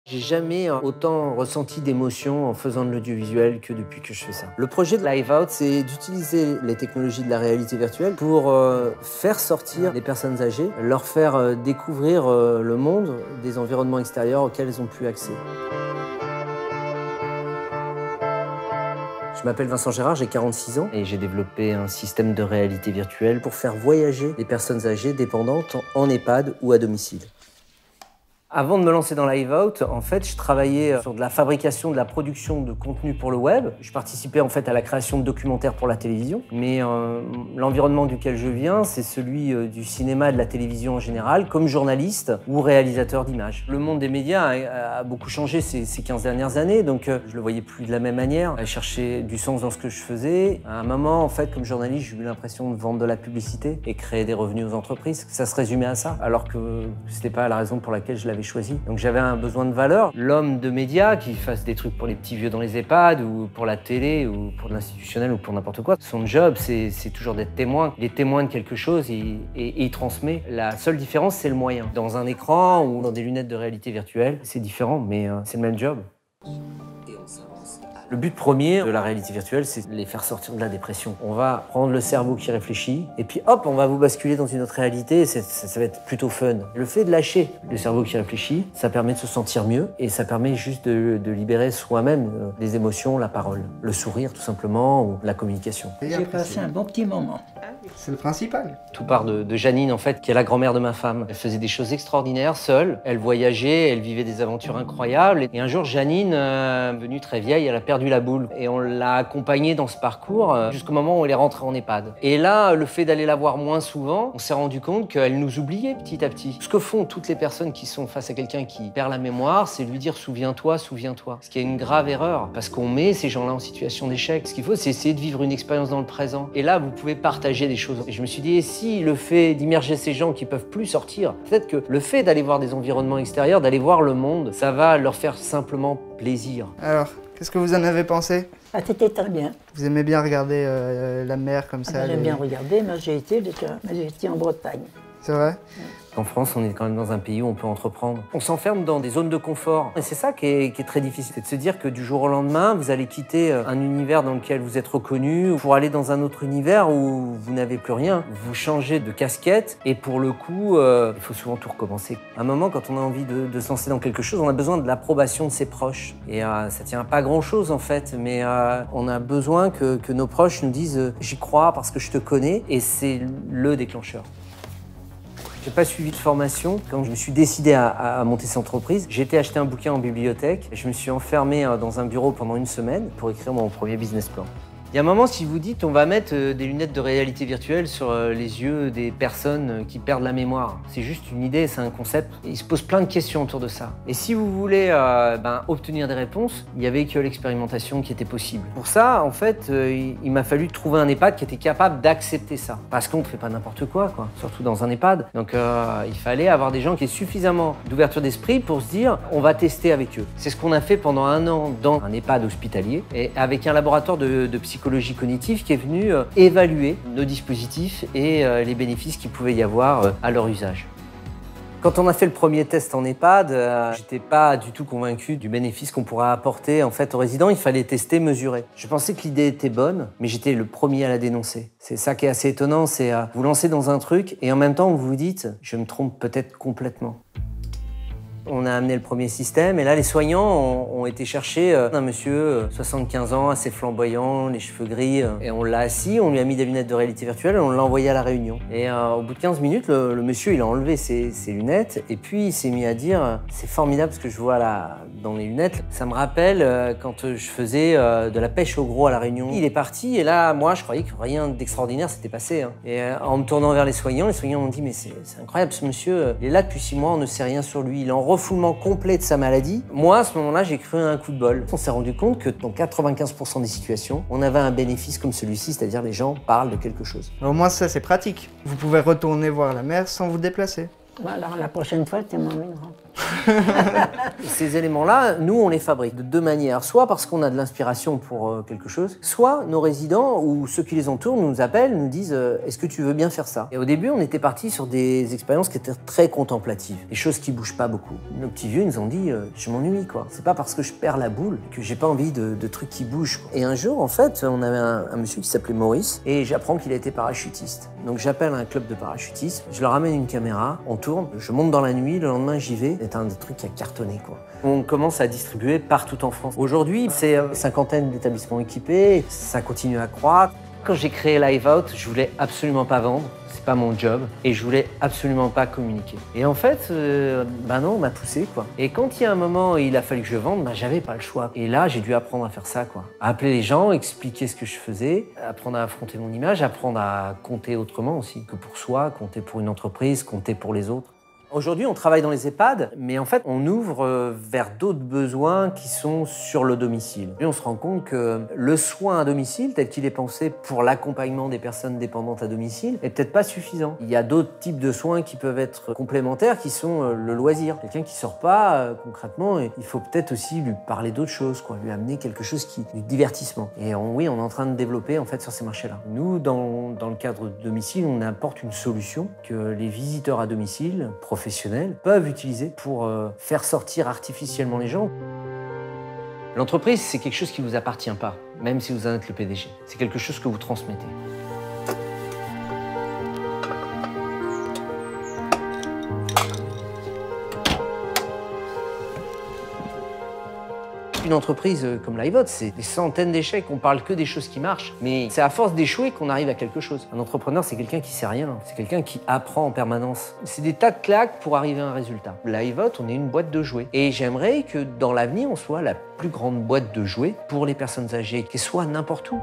J'ai jamais autant ressenti d'émotion en faisant de l'audiovisuel que depuis que je fais ça. Le projet de Live Out, c'est d'utiliser les technologies de la réalité virtuelle pour faire sortir les personnes âgées, leur faire découvrir le monde des environnements extérieurs auxquels elles n'ont plus accès. Je m'appelle Vincent Gérard, j'ai 46 ans et j'ai développé un système de réalité virtuelle pour faire voyager les personnes âgées dépendantes en EHPAD ou à domicile. Avant de me lancer dans Live Out, en fait, je travaillais sur de la fabrication, de la production de contenu pour le web. Je participais en fait à la création de documentaires pour la télévision. Mais l'environnement duquel je viens, c'est celui du cinéma et de la télévision en général, comme journaliste ou réalisateur d'images. Le monde des médias a beaucoup changé ces 15 dernières années, donc je le voyais plus de la même manière. Je cherchais du sens dans ce que je faisais. À un moment, en fait, comme journaliste, j'ai eu l'impression de vendre de la publicité et créer des revenus aux entreprises. Ça se résumait à ça, alors que c'était pas la raison pour laquelle je l'avais choisi. Donc j'avais un besoin de valeur. L'homme de médias qui fasse des trucs pour les petits vieux dans les EHPAD ou pour la télé ou pour l'institutionnel ou pour n'importe quoi, son job c'est toujours d'être témoin. Il est témoin de quelque chose et il transmet. La seule différence c'est le moyen. Dans un écran ou dans des lunettes de réalité virtuelle, c'est différent mais c'est le même job. Le but premier de la réalité virtuelle, c'est de les faire sortir de la dépression. On va prendre le cerveau qui réfléchit et puis hop, on va vous basculer dans une autre réalité et ça va être plutôt fun. Le fait de lâcher le cerveau qui réfléchit, ça permet de se sentir mieux et ça permet juste de libérer soi-même les émotions, la parole, le sourire tout simplement ou la communication. J'ai passé un bon petit moment. C'est le principal. Tout part de Janine, en fait, qui est la grand-mère de ma femme. Elle faisait des choses extraordinaires, seule. Elle voyageait, elle vivait des aventures incroyables. Et un jour, Janine, venue très vieille, elle a perdu la boule. Et on l'a accompagnée dans ce parcours jusqu'au moment où elle est rentrée en EHPAD. Et là, le fait d'aller la voir moins souvent, on s'est rendu compte qu'elle nous oubliait petit à petit. Ce que font toutes les personnes qui sont face à quelqu'un qui perd la mémoire, c'est lui dire « souviens-toi, souviens-toi ». Ce qui est une grave erreur, parce qu'on met ces gens-là en situation d'échec. Ce qu'il faut, c'est essayer de vivre une expérience dans le présent. Et là, vous pouvez partager des choses. Et je me suis dit, et si le fait d'immerger ces gens qui peuvent plus sortir, peut-être que le fait d'aller voir des environnements extérieurs, d'aller voir le monde, ça va leur faire simplement plaisir. Alors, qu'est-ce que vous en avez pensé? Ah, c'était très bien. Vous aimez bien regarder la mer comme ça? J'aime bien regarder, moi j'ai été en Bretagne. C'est vrai? En France, on est quand même dans un pays où on peut entreprendre. On s'enferme dans des zones de confort. Et c'est ça qui est très difficile. C'est de se dire que du jour au lendemain, vous allez quitter un univers dans lequel vous êtes reconnu pour aller dans un autre univers où vous n'avez plus rien. Vous changez de casquette et pour le coup, il faut souvent tout recommencer. À un moment, quand on a envie de se lancer dans quelque chose, on a besoin de l'approbation de ses proches. Et ça tient à pas grand-chose en fait, mais on a besoin que nos proches nous disent « j'y crois parce que je te connais » et c'est le déclencheur. J'ai pas suivi de formation. Quand je me suis décidé à monter cette entreprise, j'ai été acheter un bouquin en bibliothèque. Je me suis enfermé dans un bureau pendant une semaine pour écrire mon premier business plan. Il y a un moment, si vous dites on va mettre des lunettes de réalité virtuelle sur les yeux des personnes qui perdent la mémoire, c'est juste une idée, c'est un concept. Et il se pose plein de questions autour de ça. Et si vous voulez obtenir des réponses, il n'y avait que l'expérimentation qui était possible. Pour ça, en fait, il m'a fallu trouver un EHPAD qui était capable d'accepter ça. Parce qu'on ne fait pas n'importe quoi, surtout dans un EHPAD. Donc il fallait avoir des gens qui aient suffisamment d'ouverture d'esprit pour se dire on va tester avec eux. C'est ce qu'on a fait pendant un an dans un EHPAD hospitalier et avec un laboratoire de psychologie cognitive qui est venu évaluer nos dispositifs et les bénéfices qu'il pouvait y avoir à leur usage. Quand on a fait le premier test en EHPAD, j'étais pas du tout convaincu du bénéfice qu'on pourrait apporter en fait aux résidents. Il fallait tester, mesurer. Je pensais que l'idée était bonne, mais j'étais le premier à la dénoncer. C'est ça qui est assez étonnant, c'est vous lancer dans un truc et en même temps vous vous dites « je me trompe peut-être complètement ». On a amené le premier système et là les soignants ont été chercher un monsieur 75 ans, assez flamboyant, les cheveux gris et on l'a assis, on lui a mis des lunettes de réalité virtuelle et on l'a envoyé à la réunion. Et au bout de 15 minutes, le monsieur il a enlevé ses lunettes et puis il s'est mis à dire c'est formidable ce que je vois là dans les lunettes. Ça me rappelle quand je faisais de la pêche au gros à la réunion. Il est parti et là moi je croyais que rien d'extraordinaire s'était passé. Et en me tournant vers les soignants m'ont dit mais c'est incroyable ce monsieur, il est là depuis 6 mois, on ne sait rien sur lui, il est en refoulement complet de sa maladie. Moi, à ce moment-là, j'ai cru à un coup de bol. On s'est rendu compte que dans 95% des situations, on avait un bénéfice comme celui-ci, c'est-à-dire les gens parlent de quelque chose. Au moins ça c'est pratique. Vous pouvez retourner voir la mer sans vous déplacer. Alors la prochaine fois, tu m'emmèneras. Ces éléments-là, nous, on les fabrique de deux manières. Soit parce qu'on a de l'inspiration pour quelque chose, soit nos résidents ou ceux qui les entourent nous appellent, nous disent est-ce que tu veux bien faire ça? Et au début, on était parti sur des expériences qui étaient très contemplatives, des choses qui bougent pas beaucoup. Nos petits vieux nous ont dit je m'ennuie, quoi. C'est pas parce que je perds la boule que j'ai pas envie de trucs qui bougent, quoi. Et un jour, en fait, on avait un monsieur qui s'appelait Maurice et j'apprends qu'il a été parachutiste. Donc j'appelle un club de parachutisme, je leur ramène une caméra, on tourne, je monte dans la nuit, le lendemain j'y vais. C'est un des trucs qui a cartonné, quoi. On commence à distribuer partout en France. Aujourd'hui, c'est une cinquantaine d'établissements équipés, ça continue à croître. Quand j'ai créé Live Out, je voulais absolument pas vendre, c'est pas mon job, et je voulais absolument pas communiquer. Et en fait, non, on m'a poussé, quoi. Et quand il y a un moment où il a fallu que je vende, j'avais pas le choix. Et là, j'ai dû apprendre à faire ça, quoi. À appeler les gens, expliquer ce que je faisais, apprendre à affronter mon image, apprendre à compter autrement aussi que pour soi, compter pour une entreprise, compter pour les autres. Aujourd'hui, on travaille dans les EHPAD, mais en fait, on ouvre vers d'autres besoins qui sont sur le domicile. Et on se rend compte que le soin à domicile, tel qu'il est pensé pour l'accompagnement des personnes dépendantes à domicile, est peut-être pas suffisant. Il y a d'autres types de soins qui peuvent être complémentaires, qui sont le loisir. Quelqu'un qui sort pas, concrètement, il faut peut-être aussi lui parler d'autres choses, quoi, lui amener quelque chose du divertissement. Et oui, on est en train de développer en fait sur ces marchés-là. Nous, dans le cadre de domicile, on apporte une solution que les visiteurs à domicile, professionnels, peuvent utiliser pour faire sortir artificiellement les gens. L'entreprise, c'est quelque chose qui ne vous appartient pas, même si vous en êtes le PDG. C'est quelque chose que vous transmettez. Une entreprise comme Live Out, c'est des centaines d'échecs, on parle que des choses qui marchent, mais c'est à force d'échouer qu'on arrive à quelque chose. Un entrepreneur, c'est quelqu'un qui sait rien, c'est quelqu'un qui apprend en permanence. C'est des tas de claques pour arriver à un résultat. Live Out, on est une boîte de jouets. Et j'aimerais que dans l'avenir, on soit la plus grande boîte de jouets pour les personnes âgées, qu'elles soient n'importe où.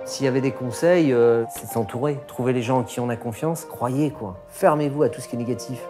S'il y avait des conseils, c'est de s'entourer, trouver les gens en qui on a confiance, croyez, quoi. Fermez-vous à tout ce qui est négatif.